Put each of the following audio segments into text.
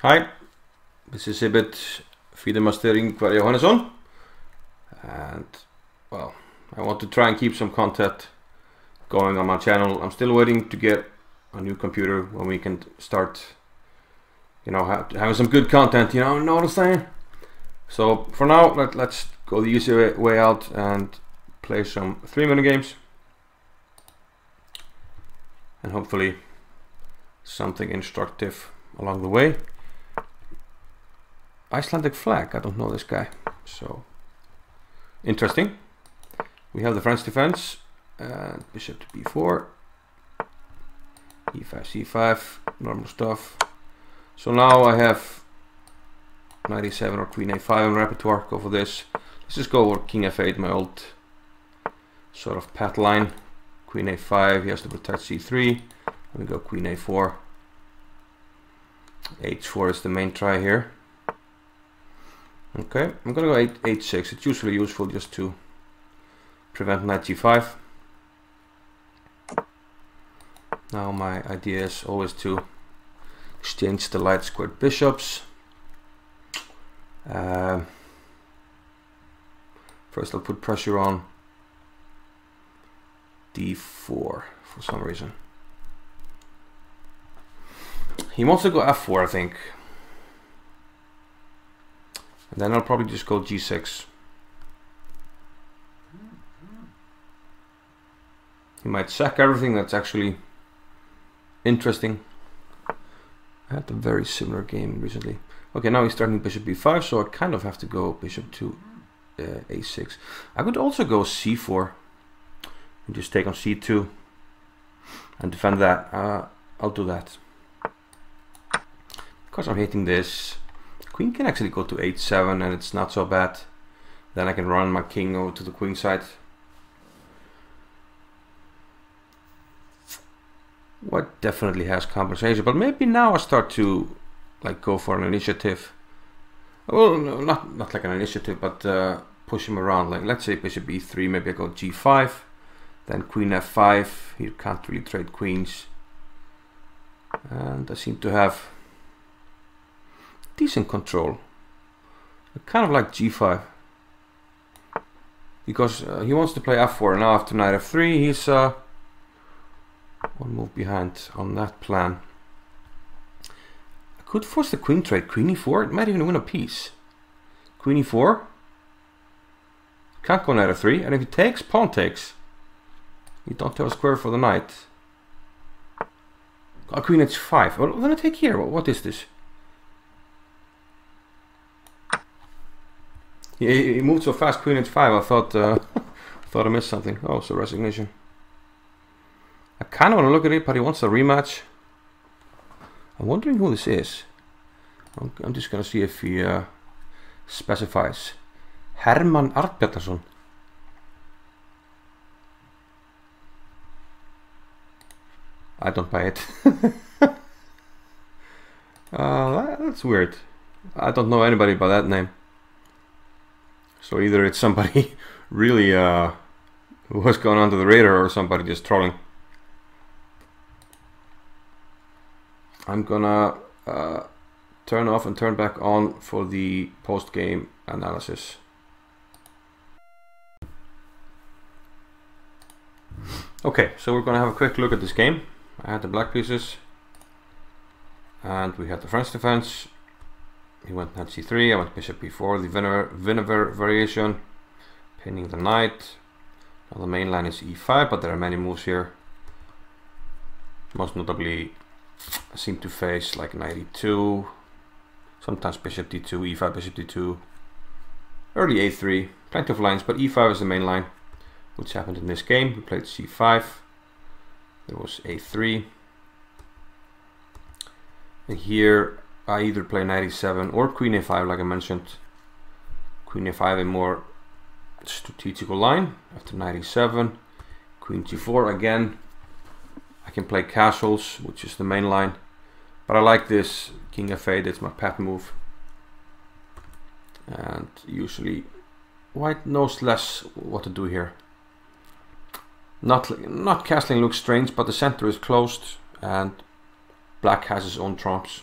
Hi, this is Zibbit, Fidemastering Kvar Johannesson, and well, I want to try and keep some content going on my channel. I'm still waiting to get a new computer when we can start, having some good content, know what I'm saying? So for now, let's go the easy way out and play some 3-minute games, and hopefully something instructive along the way. Icelandic flag, I don't know this guy, so interesting. We have the French defense, and bishop to b4, e5, c5, normal stuff. So now I have knight e7 or queen a5 in repertoire. Go for this. Let's just go over king f8, my old sort of pat line. Queen a5, he has to protect c3. Let me go queen a4. h4 is the main try here. Okay, I'm gonna go h6. It's usually useful just to prevent knight g5. Now my idea is always to exchange the light squared bishops. First I'll put pressure on d4 for some reason. He wants to go f4, I think. And then I'll probably just go g6. He might sack everything that's actually interesting. I had a very similar game recently. Okay, now he's starting bishop b5, so I kind of have to go bishop to a6. I could also go c4 and just take on c2 and defend that. I'll do that. Because I'm hating this. Queen can actually go to h7 and it's not so bad. Then I can run my king over to the queen side. White definitely has compensation, but maybe now I start to go for an initiative. Well, no, not like an initiative, but push him around. Like, let's say bishop e3, maybe I go g5, then queen f5. You can't really trade queens, and I seem to have decent control. I kind of like g5 because he wants to play f4, and now after knight f3 he's one move behind on that plan. I could force the queen trade, queen e4. It might even win a piece. Queen e4, can't go knight f3, and if he takes, pawn takes. You don't have a square for the knight. Queen h5. Well, then I take here. What is this? He moved so fast, queen h5, I thought I missed something. Oh, so resignation. I kind of want to look at it, but he wants a rematch. I'm wondering who this is. I'm just going to see if he specifies. Hermann Arnbjarnarson. I don't buy it. That's weird. I don't know anybody by that name. So either it's somebody really who has gone onto the radar, or somebody just trolling. I'm gonna turn off and turn back on for the post-game analysis. Okay, so we're gonna have a quick look at this game. I had the black pieces, and we had the French defense. He went knight c3, I went bishop b4, the Winawer variation, pinning the knight. Now the main line is e5, but there are many moves here. Most notably, I seem to face like knight e2, sometimes bishop d2, e5, bishop d2, early a3, plenty of lines, but e5 is the main line, which happened in this game. We played c5, there was a3, and here I either play knight e7 or queen a5, like I mentioned. Queen a5, a more strategical line. After knight e7, queen g4 again. I can play castles, which is the main line, but I like this king f8. It's my pet move, and usually white knows less what to do here. Not castling looks strange, but the center is closed and black has his own trumps.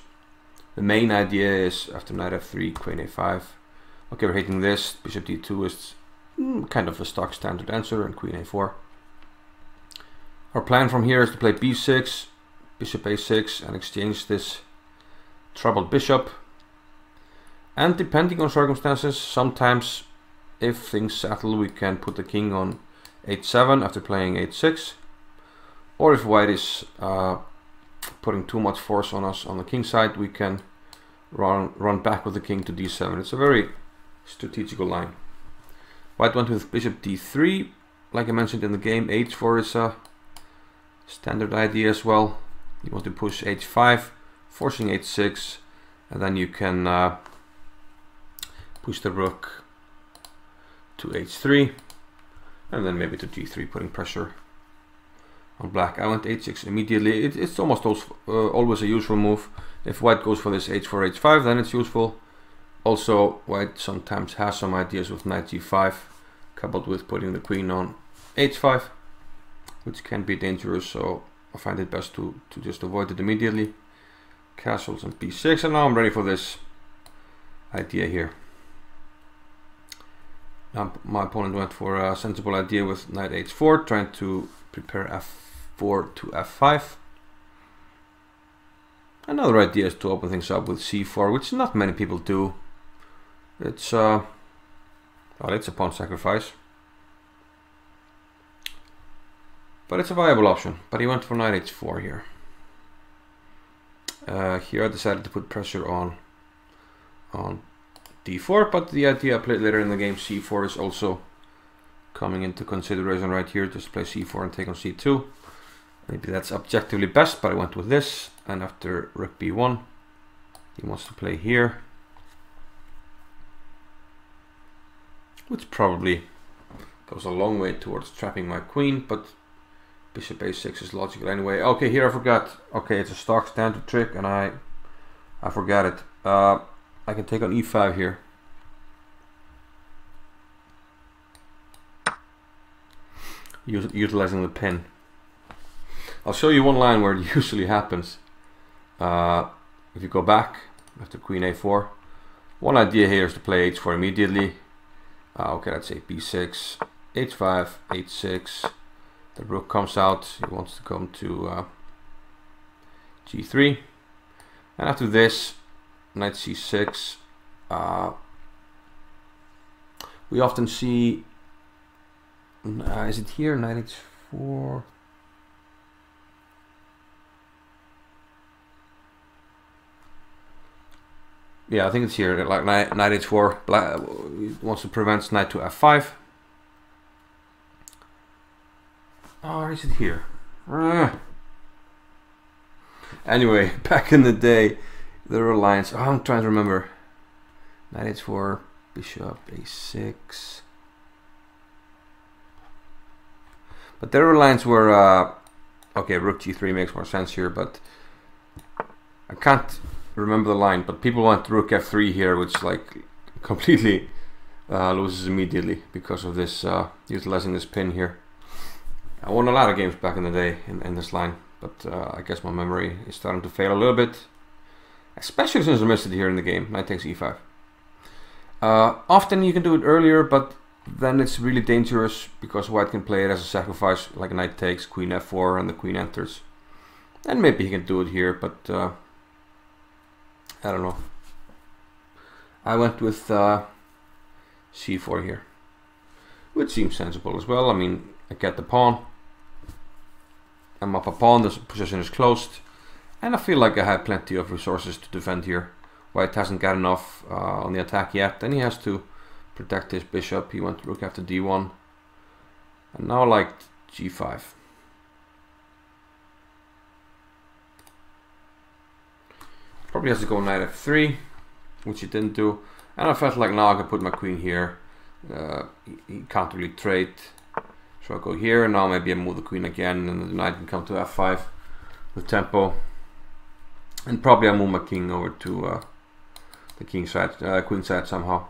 The main idea is after knight f3, queen a5. Okay, we're hitting this. Bishop d2 is kind of a stock standard answer, and queen a4. Our plan from here is to play b6, bishop a6, and exchange this troubled bishop. And depending on circumstances, sometimes if things settle, we can put the king on h7 after playing h6. Or if white is putting too much force on us on the king side, we can run back with the king to d7. It's a very strategical line. White went with bishop d3. Like I mentioned in the game, h4 is a standard idea as well. You want to push h5, forcing h6, and then you can push the rook to h3, and then maybe to g3, putting pressure on black. I went h6 immediately. It's almost always a useful move. If white goes for this h4, h5, then it's useful. Also, white sometimes has some ideas with knight g5, coupled with putting the queen on h5, which can be dangerous, so I find it best to just avoid it immediately. Castles on b6, and now I'm ready for this idea here. Now my opponent went for a sensible idea with knight h4, trying to prepare f4 to f5. Another idea is to open things up with c4, which not many people do. It's well, it's a pawn sacrifice, but it's a viable option. But he went for knight h4 here. Here I decided to put pressure on d4, but the idea I played later in the game, c4, is also coming into consideration right here. Just play c4 and take on c2. Maybe that's objectively best, but I went with this. And after rook b1, he wants to play here, which probably goes a long way towards trapping my queen, but bishop a6 is logical anyway. Okay, here I forgot. Okay, it's a stock standard trick, and I forgot it. I can take on e5 here. Utilizing the pin. I'll show you one line where it usually happens. If you go back after queen a4, one idea here is to play h4 immediately. Okay, let's say b6, h5, h6. The rook comes out. He wants to come to g3, and after this, knight c6. We often see. Is it here? Knight h4. Yeah, I think it's here. Like knight h4. Black wants to prevent knight to f5. Or is it here? Anyway, back in the day, there were lines. Oh, I'm trying to remember. Knight h4, bishop a6. But there were lines where, okay, rook g3 makes more sense here, but I can't remember the line. But people want rook f3 here, which like completely loses immediately because of this utilizing this pin here. I won a lot of games back in the day in this line, but I guess my memory is starting to fail a little bit, especially since I missed it here in the game. Knight takes e5. Often you can do it earlier, but then it's really dangerous because white can play it as a sacrifice, like knight takes, queen f4, and the queen enters. And maybe he can do it here, but I don't know. I went with c4 here, which seems sensible as well. I mean, I get the pawn. I'm up a pawn, the position is closed, and I feel like I have plenty of resources to defend here. White hasn't got enough on the attack yet, and he has to protect his bishop. He went rook after d1, and now like g5. Probably has to go knight f3, which he didn't do, and I felt like now I can put my queen here. He can't really trade. So I'll go here, and now maybe I move the queen again, and the knight can come to f5 with tempo. And probably I move my king over to the king side, queen side somehow.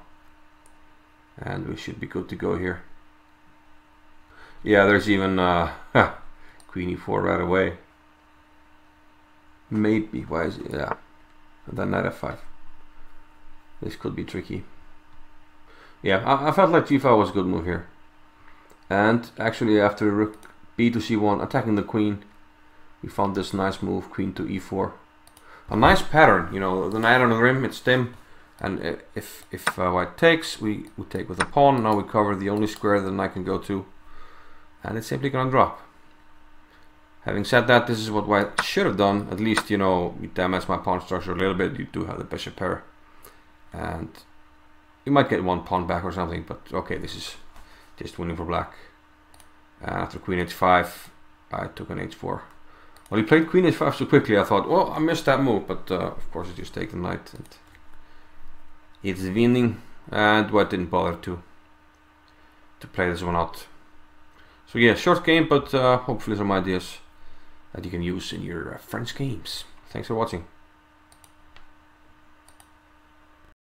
And we should be good to go here. Yeah, there's even queen e4 right away. Maybe, why is it? Yeah. and then knight f5. This could be tricky. Yeah, I felt like g5 was a good move here. And actually after rook b to c1, attacking the queen, we found this nice move, queen to e4. A nice pattern, you know, the knight on the rim, it's dim. And if white takes, we take with a pawn. Now we cover the only square that the knight can go to. And it's simply gonna drop. Having said that, this is what white should have done. At least, you know, you damage my pawn structure a little bit. You do have the bishop pair. And you might get one pawn back or something, but okay, this is just winning for black. And after queen h5, I took an h4. Well, he played queen h5 so quickly, I thought, well, I missed that move, but of course I just take the knight. And it's winning, and white didn't bother to play this one out. So yeah, short game, but hopefully some ideas that you can use in your French games. Thanks for watching.